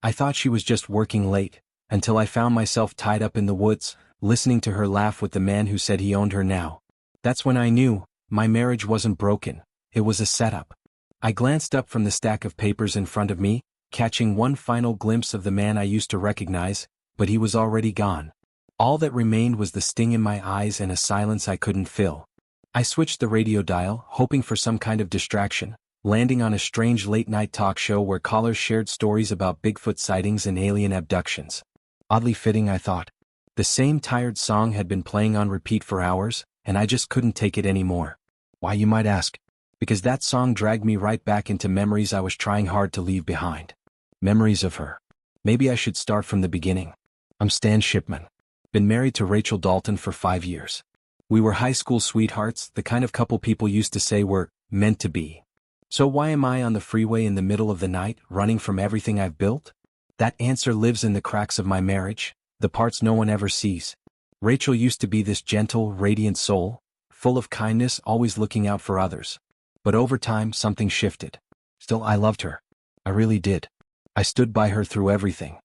I thought she was just working late, until I found myself tied up in the woods, listening to her laugh with the man who said he owned her now. That's when I knew, my marriage wasn't broken, it was a setup. I glanced up from the stack of papers in front of me, catching one final glimpse of the man I used to recognize, but he was already gone. All that remained was the sting in my eyes and a silence I couldn't fill. I switched the radio dial, hoping for some kind of distraction, landing on a strange late-night talk show where callers shared stories about Bigfoot sightings and alien abductions. Oddly fitting, I thought. The same tired song had been playing on repeat for hours, and I just couldn't take it anymore. Why, you might ask? Because that song dragged me right back into memories I was trying hard to leave behind. Memories of her. Maybe I should start from the beginning. I'm Stan Shipman. Been married to Rachel Dalton for 5 years. We were high school sweethearts, the kind of couple people used to say were meant to be. So why am I on the freeway in the middle of the night, running from everything I've built? That answer lives in the cracks of my marriage, the parts no one ever sees. Rachel used to be this gentle, radiant soul, full of kindness, always looking out for others. But over time, something shifted. Still, I loved her. I really did. I stood by her through everything.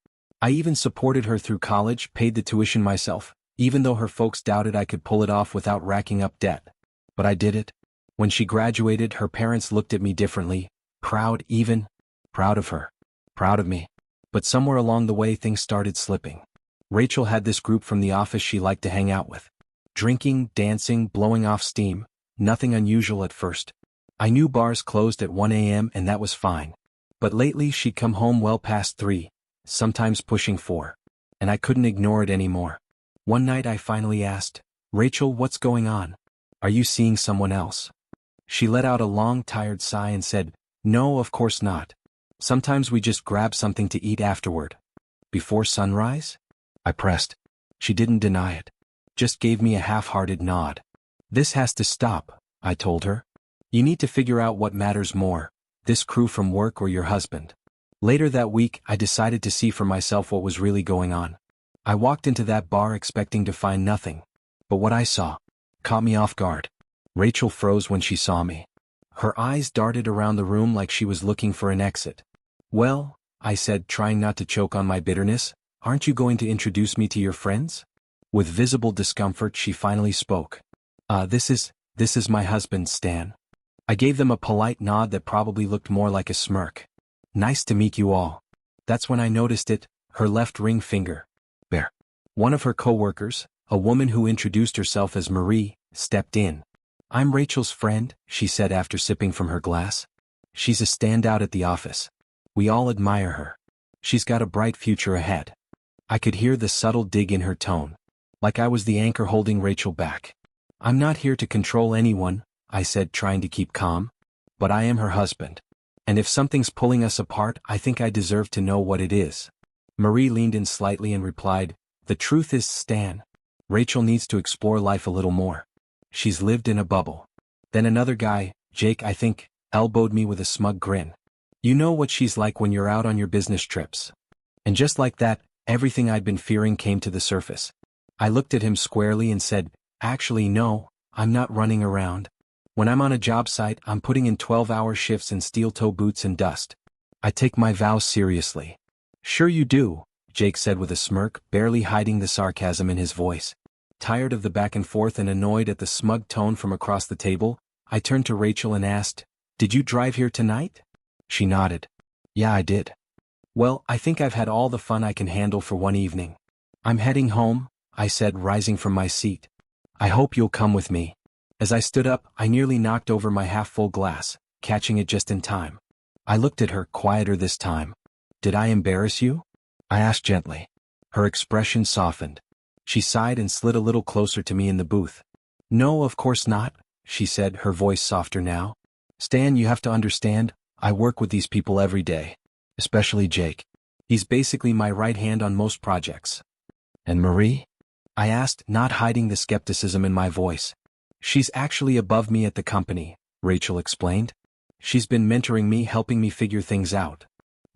I even supported her through college, paid the tuition myself, even though her folks doubted I could pull it off without racking up debt. But I did it. When she graduated, her parents looked at me differently, proud even. Proud of her. Proud of me. But somewhere along the way things started slipping. Rachel had this group from the office she liked to hang out with. Drinking, dancing, blowing off steam, nothing unusual at first. I knew bars closed at 1 a.m. and that was fine. But lately she'd come home well past 3, sometimes pushing 4. And I couldn't ignore it anymore. One night I finally asked, "Rachel, what's going on? Are you seeing someone else?" She let out a long, tired sigh and said, "No, of course not. Sometimes we just grab something to eat afterward." Before sunrise? I pressed. She didn't deny it. Just gave me a half-hearted nod. "This has to stop," I told her. "You need to figure out what matters more, this crew from work or your husband." Later that week, I decided to see for myself what was really going on. I walked into that bar expecting to find nothing. But what I saw caught me off guard. Rachel froze when she saw me. Her eyes darted around the room like she was looking for an exit. "Well," I said, trying not to choke on my bitterness, "aren't you going to introduce me to your friends?" With visible discomfort, she finally spoke. This is my husband, Stan." I gave them a polite nod that probably looked more like a smirk. "Nice to meet you all." That's when I noticed it, her left ring finger. Bare. One of her coworkers, a woman who introduced herself as Marie, stepped in. "I'm Rachel's friend," she said after sipping from her glass. "She's a standout at the office. We all admire her. She's got a bright future ahead." I could hear the subtle dig in her tone. Like I was the anchor holding Rachel back. "I'm not here to control anyone," I said, trying to keep calm. "But I am her husband. And if something's pulling us apart, I think I deserve to know what it is." Marie leaned in slightly and replied, "The truth is, Stan, Rachel needs to explore life a little more. She's lived in a bubble." Then another guy, Jake I think, elbowed me with a smug grin. "You know what she's like when you're out on your business trips." And just like that, everything I'd been fearing came to the surface. I looked at him squarely and said, "Actually no, I'm not running around. When I'm on a job site, I'm putting in 12-hour shifts in steel-toe boots and dust. I take my vows seriously." "Sure you do," Jake said with a smirk, barely hiding the sarcasm in his voice. Tired of the back and forth and annoyed at the smug tone from across the table, I turned to Rachel and asked, "Did you drive here tonight?" She nodded. "Yeah, I did." "Well, I think I've had all the fun I can handle for one evening. I'm heading home," I said, rising from my seat. "I hope you'll come with me." As I stood up, I nearly knocked over my half-full glass, catching it just in time. I looked at her, quieter this time. "Did I embarrass you?" I asked gently. Her expression softened. She sighed and slid a little closer to me in the booth. "No, of course not," she said, her voice softer now. "Stan, you have to understand, I work with these people every day. Especially Jake. He's basically my right hand on most projects." "And Marie?" I asked, not hiding the skepticism in my voice. "She's actually above me at the company," Rachel explained. "She's been mentoring me, helping me figure things out."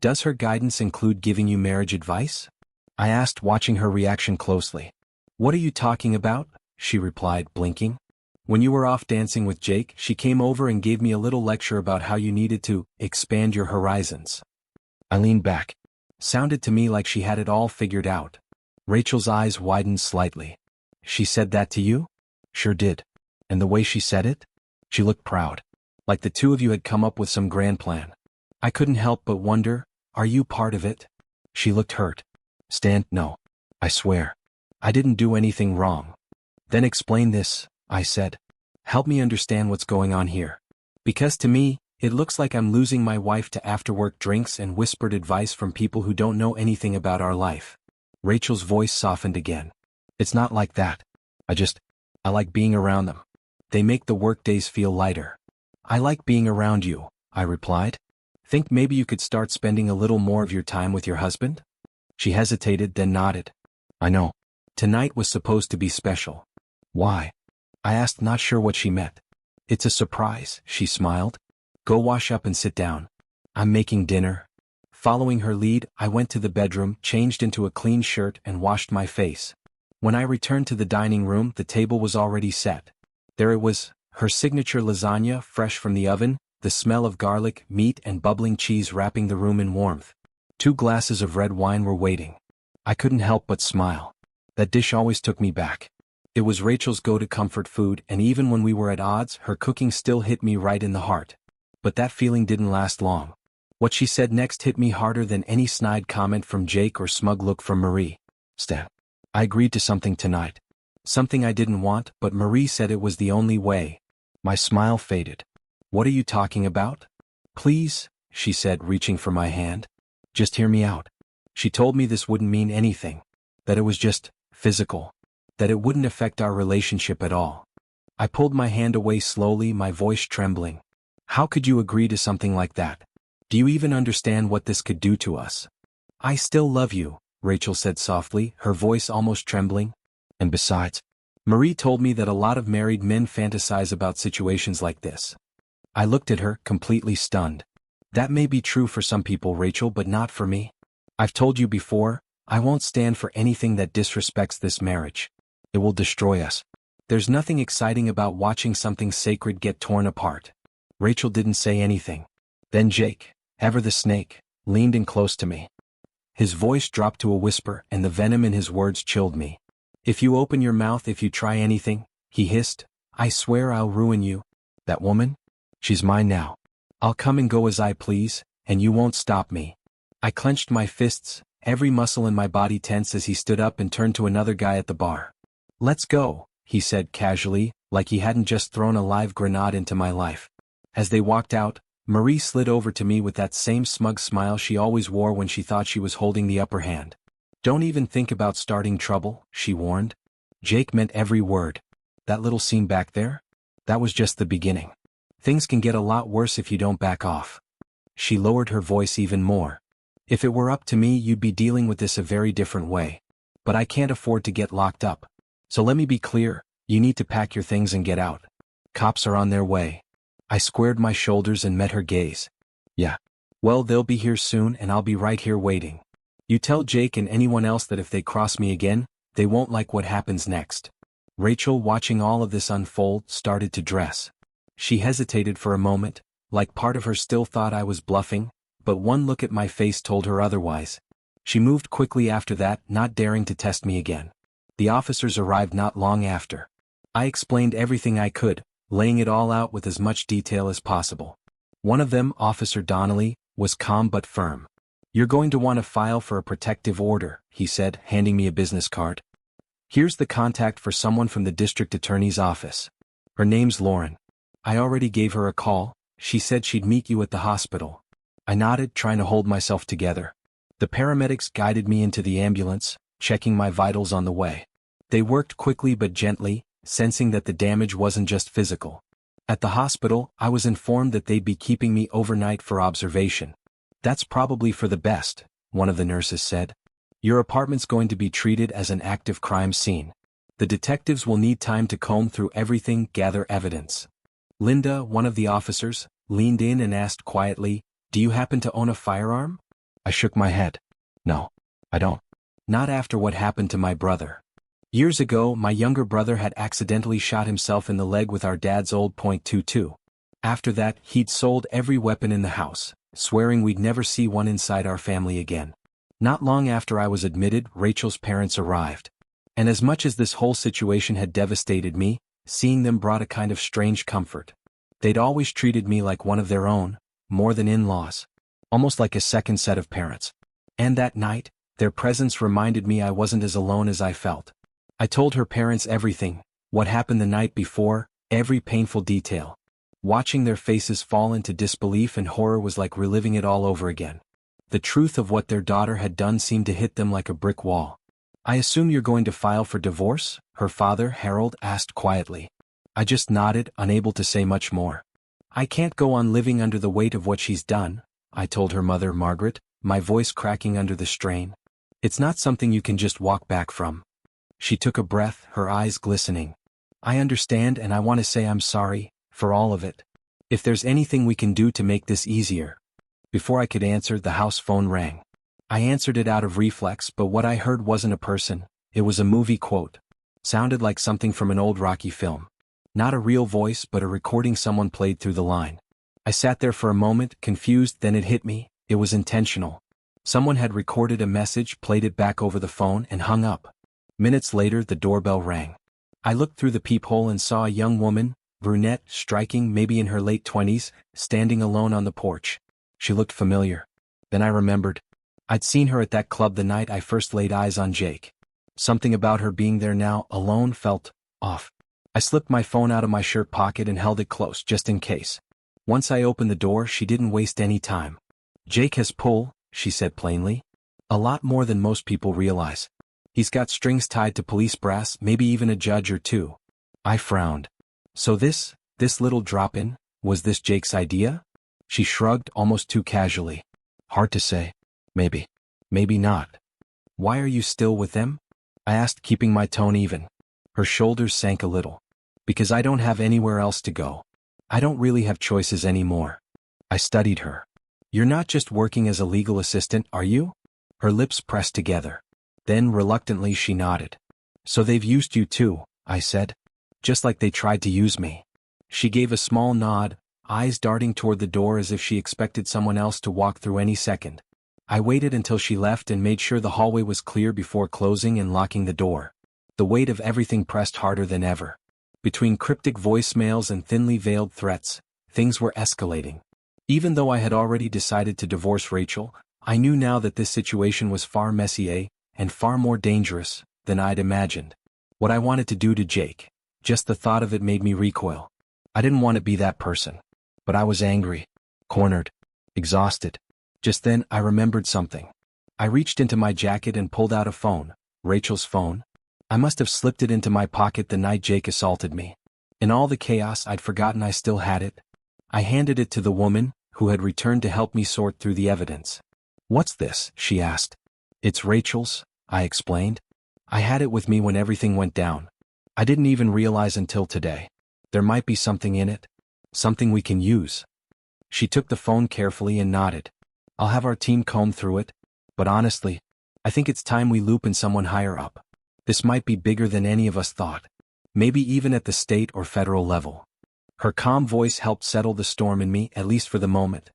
"Does her guidance include giving you marriage advice?" I asked, watching her reaction closely. "What are you talking about?" she replied, blinking. "When you were off dancing with Jake, she came over and gave me a little lecture about how you needed to expand your horizons." I leaned back. Sounded to me like she had it all figured out. Rachel's eyes widened slightly. She said that to you? Sure did. And the way she said it? She looked proud. Like the two of you had come up with some grand plan. I couldn't help but wonder, are you part of it? She looked hurt. Stan, no. I swear. I didn't do anything wrong. Then explain this, I said. Help me understand what's going on here. Because to me, it looks like I'm losing my wife to after-work drinks and whispered advice from people who don't know anything about our life. Rachel's voice softened again. It's not like that. I like being around them. They make the work days feel lighter. I like being around you, I replied. Think maybe you could start spending a little more of your time with your husband? She hesitated, then nodded. I know. Tonight was supposed to be special. Why? I asked, not sure what she meant. It's a surprise, she smiled. Go wash up and sit down. I'm making dinner. Following her lead, I went to the bedroom, changed into a clean shirt and washed my face. When I returned to the dining room, the table was already set. There it was, her signature lasagna, fresh from the oven, the smell of garlic, meat and bubbling cheese wrapping the room in warmth. 2 glasses of red wine were waiting. I couldn't help but smile. That dish always took me back. It was Rachel's go-to comfort food, and even when we were at odds, her cooking still hit me right in the heart. But that feeling didn't last long. What she said next hit me harder than any snide comment from Jake or smug look from Marie. Stan, I agreed to something tonight. Something I didn't want, but Marie said it was the only way. My smile faded. What are you talking about? Please, she said, reaching for my hand. Just hear me out. She told me this wouldn't mean anything. That it was just physical. That it wouldn't affect our relationship at all. I pulled my hand away slowly, my voice trembling. How could you agree to something like that? Do you even understand what this could do to us? I still love you, Rachel said softly, her voice almost trembling. And besides, Marie told me that a lot of married men fantasize about situations like this. I looked at her, completely stunned. That may be true for some people, Rachel, but not for me. I've told you before, I won't stand for anything that disrespects this marriage. It will destroy us. There's nothing exciting about watching something sacred get torn apart. Rachel didn't say anything. Then Jake, ever the snake, leaned in close to me. His voice dropped to a whisper, and the venom in his words chilled me. If you open your mouth, if you try anything, he hissed, I swear I'll ruin you. That woman? She's mine now. I'll come and go as I please, and you won't stop me. I clenched my fists, every muscle in my body tense as he stood up and turned to another guy at the bar. Let's go, he said casually, like he hadn't just thrown a live grenade into my life. As they walked out, Marie slid over to me with that same smug smile she always wore when she thought she was holding the upper hand. Don't even think about starting trouble, she warned. Jake meant every word. That little scene back there? That was just the beginning. Things can get a lot worse if you don't back off. She lowered her voice even more. If it were up to me, you'd be dealing with this a very different way. But I can't afford to get locked up. So let me be clear, you need to pack your things and get out. Cops are on their way. I squared my shoulders and met her gaze. Yeah. Well, they'll be here soon and I'll be right here waiting. You tell Jake and anyone else that if they cross me again, they won't like what happens next. Rachel, watching all of this unfold, started to dress. She hesitated for a moment, like part of her still thought I was bluffing, but one look at my face told her otherwise. She moved quickly after that, not daring to test me again. The officers arrived not long after. I explained everything I could, laying it all out with as much detail as possible. One of them, Officer Donnelly, was calm but firm. You're going to want to file for a protective order, he said, handing me a business card. Here's the contact for someone from the district attorney's office. Her name's Lauren. I already gave her a call. She said she'd meet you at the hospital. I nodded, trying to hold myself together. The paramedics guided me into the ambulance, checking my vitals on the way. They worked quickly but gently, sensing that the damage wasn't just physical. At the hospital, I was informed that they'd be keeping me overnight for observation. That's probably for the best, one of the nurses said. Your apartment's going to be treated as an active crime scene. The detectives will need time to comb through everything, gather evidence. Linda, one of the officers, leaned in and asked quietly, Do you happen to own a firearm? I shook my head. No, I don't. Not after what happened to my brother. Years ago, my younger brother had accidentally shot himself in the leg with our dad's old .22. After that, he'd sold every weapon in the house, swearing we'd never see one inside our family again. Not long after I was admitted, Rachel's parents arrived. And as much as this whole situation had devastated me, seeing them brought a kind of strange comfort. They'd always treated me like one of their own, more than in-laws. Almost like a second set of parents. And that night, their presence reminded me I wasn't as alone as I felt. I told her parents everything, what happened the night before, every painful detail. Watching their faces fall into disbelief and horror was like reliving it all over again. The truth of what their daughter had done seemed to hit them like a brick wall. "I assume you're going to file for divorce?" her father, Harold, asked quietly. I just nodded, unable to say much more. "I can't go on living under the weight of what she's done," I told her mother, Margaret, my voice cracking under the strain. "It's not something you can just walk back from." She took a breath, her eyes glistening. "I understand, and I want to say I'm sorry, for all of it. If there's anything we can do to make this easier." Before I could answer, the house phone rang. I answered it out of reflex, but what I heard wasn't a person, it was a movie quote. Sounded like something from an old Rocky film. Not a real voice, but a recording someone played through the line. I sat there for a moment, confused, then it hit me, it was intentional. Someone had recorded a message, played it back over the phone, and hung up. Minutes later, the doorbell rang. I looked through the peephole and saw a young woman, brunette, striking, maybe in her late 20s, standing alone on the porch. She looked familiar. Then I remembered. I'd seen her at that club the night I first laid eyes on Jake. Something about her being there now, alone, felt off. I slipped my phone out of my shirt pocket and held it close, just in case. Once I opened the door, she didn't waste any time. "Jake has pull," she said plainly. "A lot more than most people realize. He's got strings tied to police brass, maybe even a judge or two." I frowned. "So this little drop-in, was this Jake's idea?" She shrugged, almost too casually. "Hard to say. Maybe. Maybe not." "Why are you still with them?" I asked, keeping my tone even. Her shoulders sank a little. "Because I don't have anywhere else to go. I don't really have choices anymore." I studied her. "You're not just working as a legal assistant, are you?" Her lips pressed together. Then, reluctantly, she nodded. "So they've used you too," I said. "Just like they tried to use me." She gave a small nod, eyes darting toward the door as if she expected someone else to walk through any second. I waited until she left and made sure the hallway was clear before closing and locking the door. The weight of everything pressed harder than ever. Between cryptic voicemails and thinly veiled threats, things were escalating. Even though I had already decided to divorce Rachel, I knew now that this situation was far messier, and far more dangerous, than I'd imagined. What I wanted to do to Jake, just the thought of it made me recoil. I didn't want to be that person. But I was angry, cornered, exhausted. Just then, I remembered something. I reached into my jacket and pulled out a phone, Rachel's phone. I must have slipped it into my pocket the night Jake assaulted me. In all the chaos, I'd forgotten I still had it. I handed it to the woman, who had returned to help me sort through the evidence. "What's this?" she asked. "It's Rachel's," I explained. "I had it with me when everything went down. I didn't even realize until today. There might be something in it. Something we can use." She took the phone carefully and nodded. "I'll have our team comb through it. But honestly, I think it's time we loop in someone higher up. This might be bigger than any of us thought. Maybe even at the state or federal level." Her calm voice helped settle the storm in me, at least for the moment.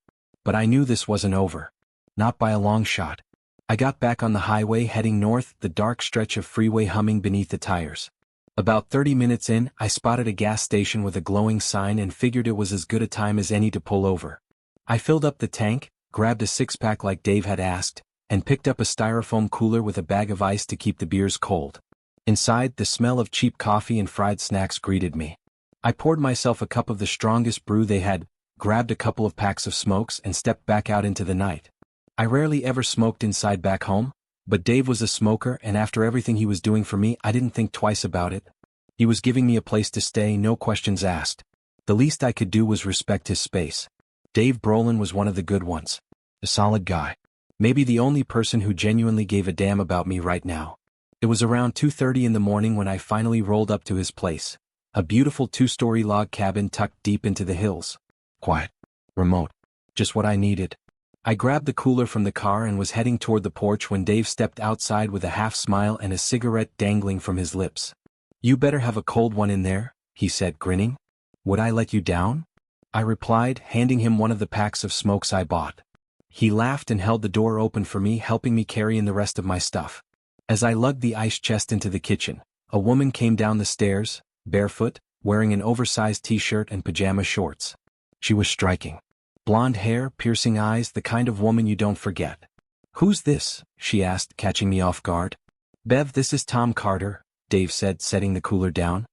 But I knew this wasn't over. Not by a long shot. I got back on the highway heading north, the dark stretch of freeway humming beneath the tires. About 30 minutes in, I spotted a gas station with a glowing sign and figured it was as good a time as any to pull over. I filled up the tank, grabbed a six-pack like Dave had asked, and picked up a styrofoam cooler with a bag of ice to keep the beers cold. Inside, the smell of cheap coffee and fried snacks greeted me. I poured myself a cup of the strongest brew they had, grabbed a couple of packs of smokes and stepped back out into the night. I rarely ever smoked inside back home, but Dave was a smoker, and after everything he was doing for me, I didn't think twice about it. He was giving me a place to stay, no questions asked. The least I could do was respect his space. Dave Brolin was one of the good ones. A solid guy. Maybe the only person who genuinely gave a damn about me right now. It was around 2:30 in the morning when I finally rolled up to his place. A beautiful 2-story log cabin tucked deep into the hills. Quiet. Remote. Just what I needed. I grabbed the cooler from the car and was heading toward the porch when Dave stepped outside with a half smile and a cigarette dangling from his lips. "You better have a cold one in there," he said, grinning. "Would I let you down?" I replied, handing him one of the packs of smokes I bought. He laughed and held the door open for me, helping me carry in the rest of my stuff. As I lugged the ice chest into the kitchen, a woman came down the stairs, barefoot, wearing an oversized t-shirt and pajama shorts. She was striking. Blonde hair, piercing eyes, the kind of woman you don't forget. "Who's this?" she asked, catching me off guard. "Bev, this is Tom Carter," Dave said, setting the cooler down.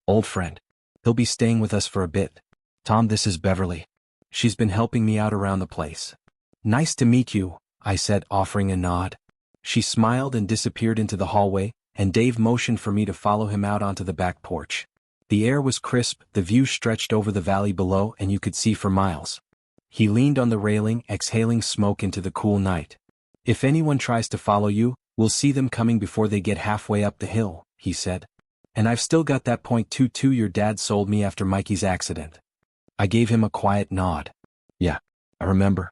"Old friend. He'll be staying with us for a bit. Tom, this is Beverly. She's been helping me out around the place." "Nice to meet you," I said, offering a nod. She smiled and disappeared into the hallway, and Dave motioned for me to follow him out onto the back porch. The air was crisp, the view stretched over the valley below and you could see for miles. He leaned on the railing, exhaling smoke into the cool night. "If anyone tries to follow you, we'll see them coming before they get halfway up the hill," he said. "And I've still got that .22 your dad sold me after Mikey's accident." I gave him a quiet nod. "Yeah, I remember.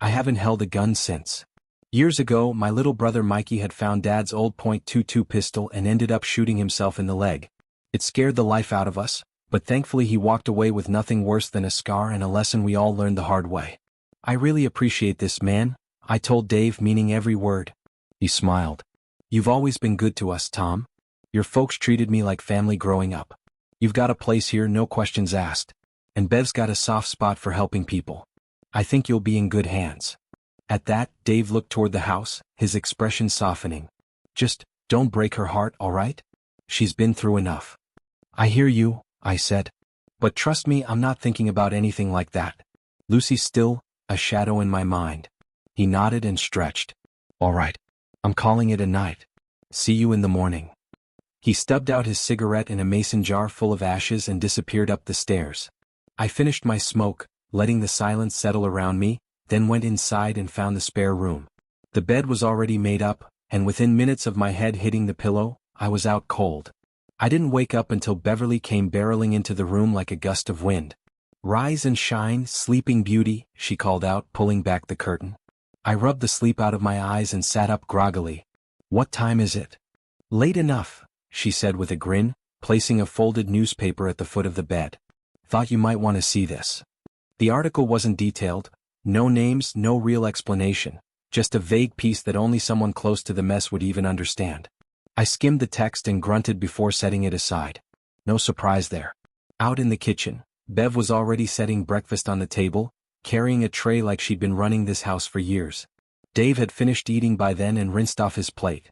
I haven't held a gun since. Years ago, my little brother Mikey had found Dad's old .22 pistol and ended up shooting himself in the leg. It scared the life out of us, but thankfully he walked away with nothing worse than a scar and a lesson we all learned the hard way. I really appreciate this, man," I told Dave, meaning every word. He smiled. "You've always been good to us, Tom. Your folks treated me like family growing up. You've got a place here, no questions asked. And Bev's got a soft spot for helping people. I think you'll be in good hands." At that, Dave looked toward the house, his expression softening. "Just, don't break her heart, all right? She's been through enough." "I hear you," I said. "But trust me, I'm not thinking about anything like that. Lucy's still a shadow in my mind." He nodded and stretched. "All right. I'm calling it a night. See you in the morning." He stubbed out his cigarette in a mason jar full of ashes and disappeared up the stairs. I finished my smoke, letting the silence settle around me, then went inside and found the spare room. The bed was already made up, and within minutes of my head hitting the pillow, I was out cold. I didn't wake up until Beverly came barreling into the room like a gust of wind. "Rise and shine, sleeping beauty," she called out, pulling back the curtain. I rubbed the sleep out of my eyes and sat up groggily. "What time is it?" "Late enough," she said with a grin, placing a folded newspaper at the foot of the bed. "Thought you might want to see this." The article wasn't detailed, no names, no real explanation, just a vague piece that only someone close to the mess would even understand. I skimmed the text and grunted before setting it aside. No surprise there. Out in the kitchen, Bev was already setting breakfast on the table, carrying a tray like she'd been running this house for years. Dave had finished eating by then and rinsed off his plate.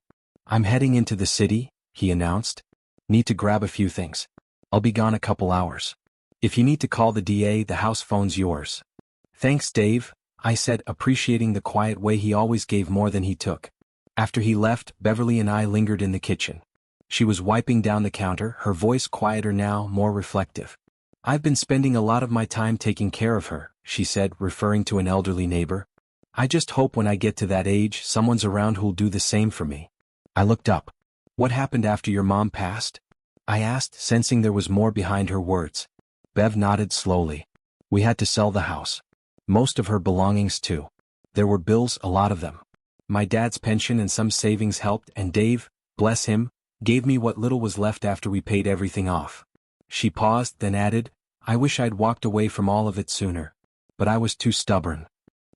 "I'm heading into the city," he announced. "Need to grab a few things. I'll be gone a couple hours. If you need to call the DA, the house phone's yours." "Thanks, Dave," I said, appreciating the quiet way he always gave more than he took. After he left, Beverly and I lingered in the kitchen. She was wiping down the counter, her voice quieter now, more reflective. "I've been spending a lot of my time taking care of her," she said, referring to an elderly neighbor. "I just hope when I get to that age, someone's around who'll do the same for me." I looked up. "What happened after your mom passed?" I asked, sensing there was more behind her words. Bev nodded slowly. "We had to sell the house. Most of her belongings too. There were bills, a lot of them. My dad's pension and some savings helped, and Dave, bless him, gave me what little was left after we paid everything off." She paused, then added, "I wish I'd walked away from all of it sooner. But I was too stubborn."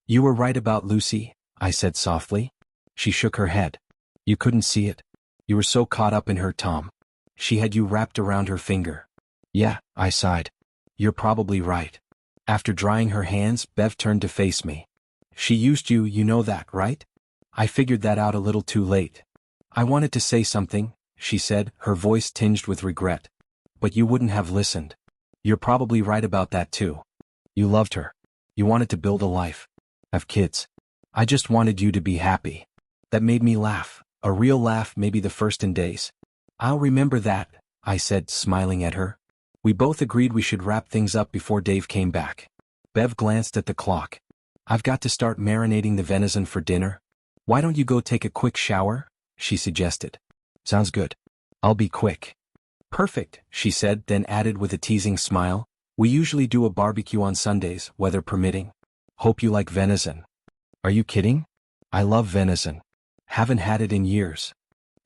"You were right about Lucy," I said softly. She shook her head. "You couldn't see it. You were so caught up in her, Tom. She had you wrapped around her finger." "Yeah," I sighed. "You're probably right." After drying her hands, Bev turned to face me. "She used you, you know that, right?" I figured that out a little too late. "I wanted to say something," she said, her voice tinged with regret. "But you wouldn't have listened. You're probably right about that too. You loved her. You wanted to build a life. Have kids. I just wanted you to be happy. That made me laugh, a real laugh, maybe the first in days." "I'll remember that," I said, smiling at her. We both agreed we should wrap things up before Dave came back. Bev glanced at the clock. "I've got to start marinating the venison for dinner. Why don't you go take a quick shower?" she suggested. "Sounds good. I'll be quick." "Perfect," she said, then added with a teasing smile, "We usually do a barbecue on Sundays, weather permitting. Hope you like venison." "Are you kidding? I love venison. Haven't had it in years."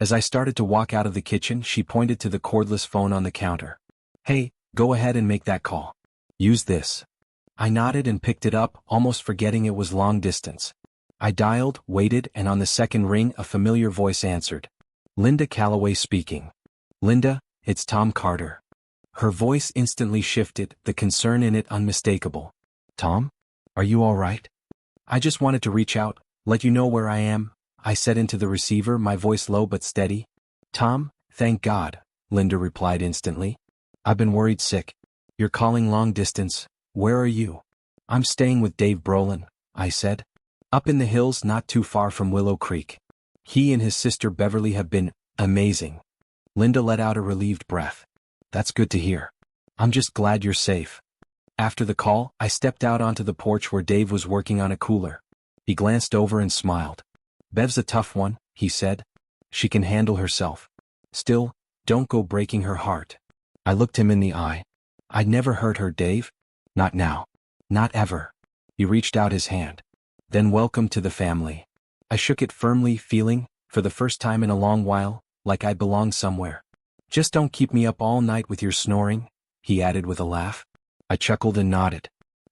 As I started to walk out of the kitchen, she pointed to the cordless phone on the counter. "Hey, go ahead and make that call. Use this." I nodded and picked it up, almost forgetting it was long distance. I dialed, waited, and on the second ring a familiar voice answered. Linda Calloway speaking. Linda, it's Tom Carter. Her voice instantly shifted, the concern in it unmistakable. Tom? Are you all right? I just wanted to reach out, let you know where I am, I said into the receiver, my voice low but steady. Tom, thank God, Linda replied instantly. I've been worried sick. You're calling long distance, where are you? I'm staying with Dave Brolin, I said. Up in the hills not too far from Willow Creek. He and his sister Beverly have been amazing. Linda let out a relieved breath. That's good to hear. I'm just glad you're safe. After the call, I stepped out onto the porch where Dave was working on a cooler. He glanced over and smiled. Bev's a tough one, he said. She can handle herself. Still, don't go breaking her heart. I looked him in the eye. I'd never hurt her, Dave. Not now. Not ever. He reached out his hand. Then welcome to the family. I shook it firmly, feeling, for the first time in a long while, like I belonged somewhere. Just don't keep me up all night with your snoring, he added with a laugh. I chuckled and nodded.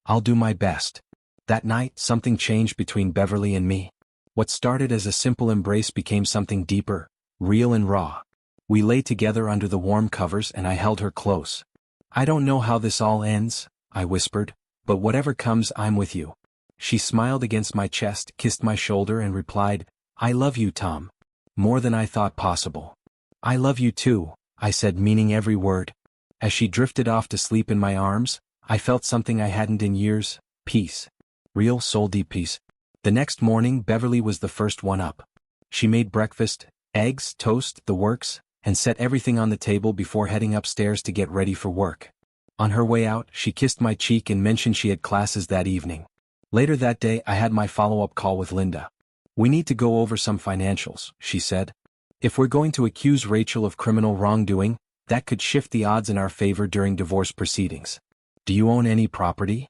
I'll do my best. That night, something changed between Beverly and me. What started as a simple embrace became something deeper, real and raw. We lay together under the warm covers and I held her close. I don't know how this all ends, I whispered, but whatever comes, I'm with you. She smiled against my chest, kissed my shoulder and replied, I love you, Tom. More than I thought possible. I love you too, I said, meaning every word. As she drifted off to sleep in my arms, I felt something I hadn't in years, peace. Real soul-deep peace. The next morning, Beverly was the first one up. She made breakfast, eggs, toast, the works, and set everything on the table before heading upstairs to get ready for work. On her way out, she kissed my cheek and mentioned she had classes that evening. Later that day, I had my follow-up call with Linda. We need to go over some financials, she said. If we're going to accuse Rachel of criminal wrongdoing, that could shift the odds in our favor during divorce proceedings. Do you own any property?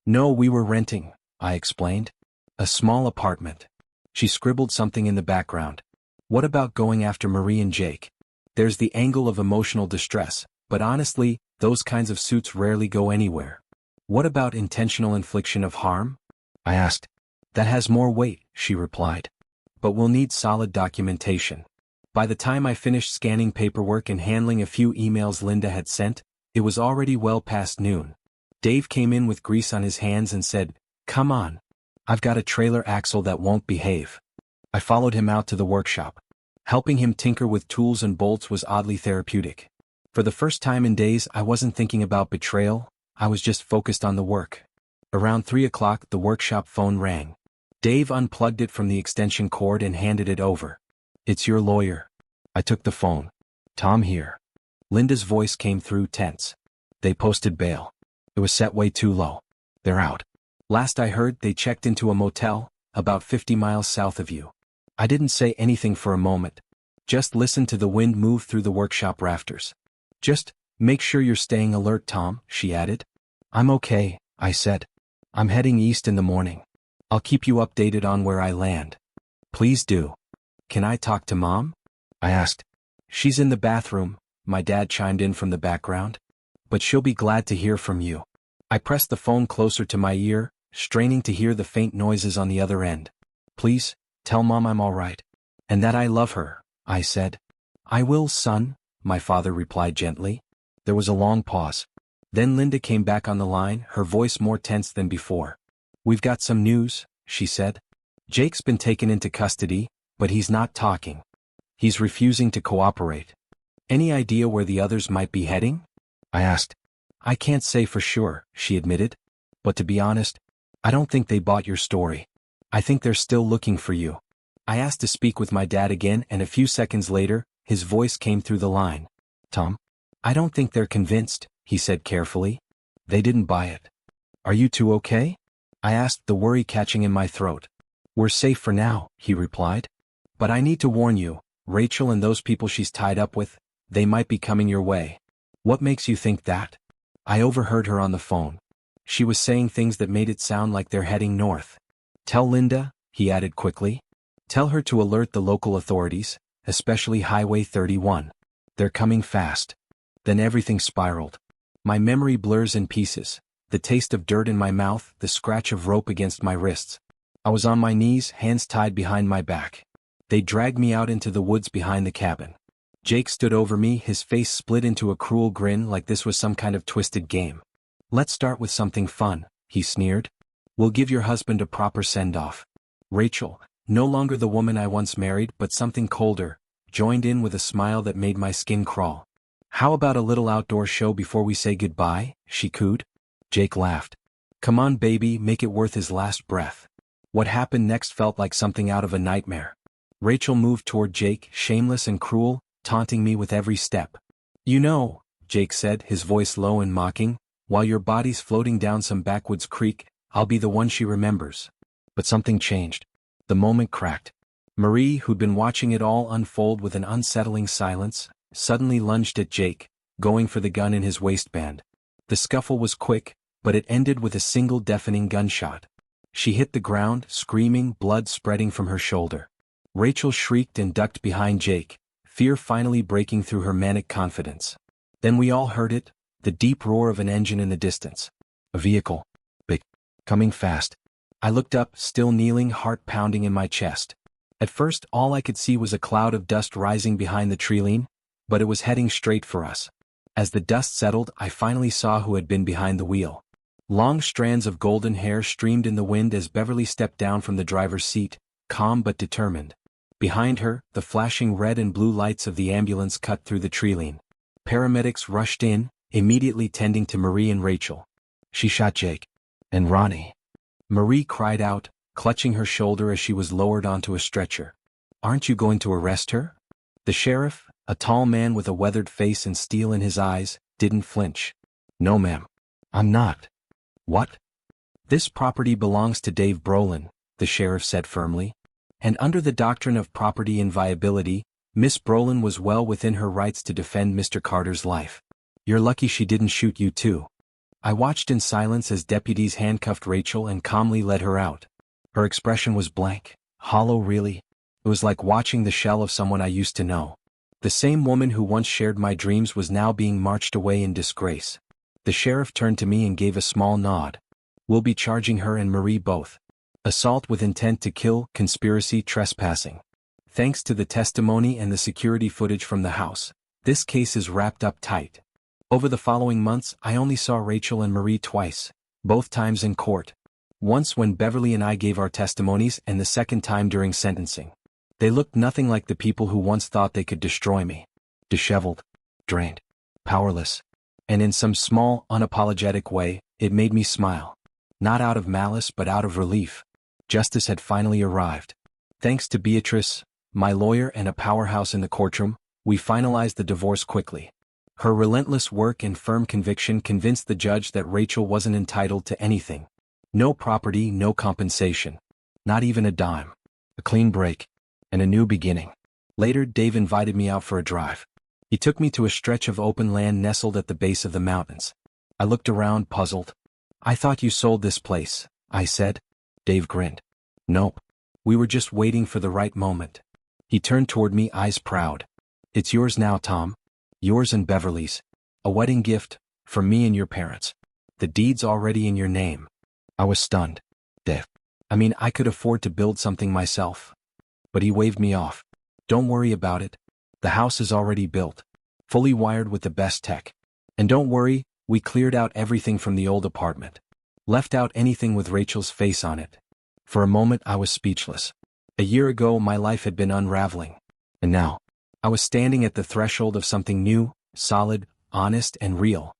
No, we were renting, I explained. A small apartment. She scribbled something in the background. What about going after Marie and Jake? There's the angle of emotional distress, but honestly, those kinds of suits rarely go anywhere. What about intentional infliction of harm? I asked. That has more weight, she replied. But we'll need solid documentation. By the time I finished scanning paperwork and handling a few emails Linda had sent, it was already well past noon. Dave came in with grease on his hands and said, Come on. I've got a trailer axle that won't behave. I followed him out to the workshop. Helping him tinker with tools and bolts was oddly therapeutic. For the first time in days, I wasn't thinking about betrayal, I was just focused on the work. Around 3 o'clock, the workshop phone rang. Dave unplugged it from the extension cord and handed it over. It's your lawyer. I took the phone. Tom here. Linda's voice came through tense. They posted bail. It was set way too low. They're out. Last I heard, they checked into a motel, about 50 miles south of you. I didn't say anything for a moment. Just listened to the wind move through the workshop rafters. Just make sure you're staying alert, Tom, she added. I'm okay, I said. I'm heading east in the morning. I'll keep you updated on where I land. Please do. Can I talk to Mom? I asked. She's in the bathroom, my dad chimed in from the background. But she'll be glad to hear from you. I pressed the phone closer to my ear, straining to hear the faint noises on the other end. Please, tell Mom I'm all right. And that I love her, I said. I will, son, my father replied gently. There was a long pause. Then Linda came back on the line, her voice more tense than before. We've got some news, she said. Jake's been taken into custody, but he's not talking. He's refusing to cooperate. Any idea where the others might be heading? I asked. I can't say for sure, she admitted. But to be honest, I don't think they bought your story. I think they're still looking for you. I asked to speak with my dad again, and a few seconds later, his voice came through the line. Tom? I don't think they're convinced, he said carefully. They didn't buy it. Are you two okay? I asked, the worry catching in my throat. We're safe for now, he replied. But I need to warn you, Rachel and those people she's tied up with, they might be coming your way. What makes you think that? I overheard her on the phone. She was saying things that made it sound like they're heading north. Tell Linda, he added quickly. Tell her to alert the local authorities, especially Highway 31. They're coming fast. Then everything spiraled. My memory blurs in pieces. The taste of dirt in my mouth, the scratch of rope against my wrists. I was on my knees, hands tied behind my back. They dragged me out into the woods behind the cabin. Jake stood over me, his face split into a cruel grin like this was some kind of twisted game. "Let's start with something fun," he sneered. "We'll give your husband a proper send-off." Rachel, no longer the woman I once married but something colder, joined in with a smile that made my skin crawl. "How about a little outdoor show before we say goodbye?" she cooed. Jake laughed. "Come on, baby, make it worth his last breath." What happened next felt like something out of a nightmare. Rachel moved toward Jake, shameless and cruel, taunting me with every step. "You know," Jake said, his voice low and mocking, "while your body's floating down some backwoods creek, I'll be the one she remembers." But something changed. The moment cracked. Marie, who'd been watching it all unfold with an unsettling silence, suddenly lunged at Jake, going for the gun in his waistband. The scuffle was quick, but it ended with a single deafening gunshot. She hit the ground, screaming, blood spreading from her shoulder. Rachel shrieked and ducked behind Jake, fear finally breaking through her manic confidence. Then we all heard it, the deep roar of an engine in the distance. A vehicle. Big. Coming fast. I looked up, still kneeling, heart pounding in my chest. At first, all I could see was a cloud of dust rising behind the treeline, but it was heading straight for us. As the dust settled, I finally saw who had been behind the wheel. Long strands of golden hair streamed in the wind as Beverly stepped down from the driver's seat, calm but determined. Behind her, the flashing red and blue lights of the ambulance cut through the treeline. Paramedics rushed in, immediately tending to Marie and Rachel. "She shot Jake. And Ronnie." Marie cried out, clutching her shoulder as she was lowered onto a stretcher. "Aren't you going to arrest her?" The sheriff, a tall man with a weathered face and steel in his eyes, didn't flinch. "No, ma'am. I'm not." "What?" "This property belongs to Dave Brolin," the sheriff said firmly. "And under the doctrine of property inviolability, Miss Brolin was well within her rights to defend Mr. Carter's life. You're lucky she didn't shoot you too." I watched in silence as deputies handcuffed Rachel and calmly led her out. Her expression was blank, hollow really. It was like watching the shell of someone I used to know. The same woman who once shared my dreams was now being marched away in disgrace. The sheriff turned to me and gave a small nod. "We'll be charging her and Marie both. Assault with intent to kill, conspiracy, trespassing. Thanks to the testimony and the security footage from the house, this case is wrapped up tight." Over the following months, I only saw Rachel and Marie twice, both times in court. Once when Beverly and I gave our testimonies and the second time during sentencing. They looked nothing like the people who once thought they could destroy me. Disheveled, drained, powerless. And in some small, unapologetic way, it made me smile. Not out of malice but out of relief. Justice had finally arrived. Thanks to Beatrice, my lawyer and a powerhouse in the courtroom, we finalized the divorce quickly. Her relentless work and firm conviction convinced the judge that Rachel wasn't entitled to anything. No property, no compensation. Not even a dime. A clean break. And a new beginning. Later, Dave invited me out for a drive. He took me to a stretch of open land nestled at the base of the mountains. I looked around, puzzled. "I thought you sold this place," I said. Dave grinned. "Nope. We were just waiting for the right moment." He turned toward me, eyes proud. "It's yours now, Tom. Yours and Beverly's. A wedding gift, from me and your parents. The deed's already in your name." I was stunned. "Dave. I mean, I could afford to build something myself." But he waved me off. "Don't worry about it. The house is already built. Fully wired with the best tech. And don't worry, we cleared out everything from the old apartment. Left out anything with Rachel's face on it." For a moment I was speechless. A year ago my life had been unraveling. And now, I was standing at the threshold of something new, solid, honest, and real.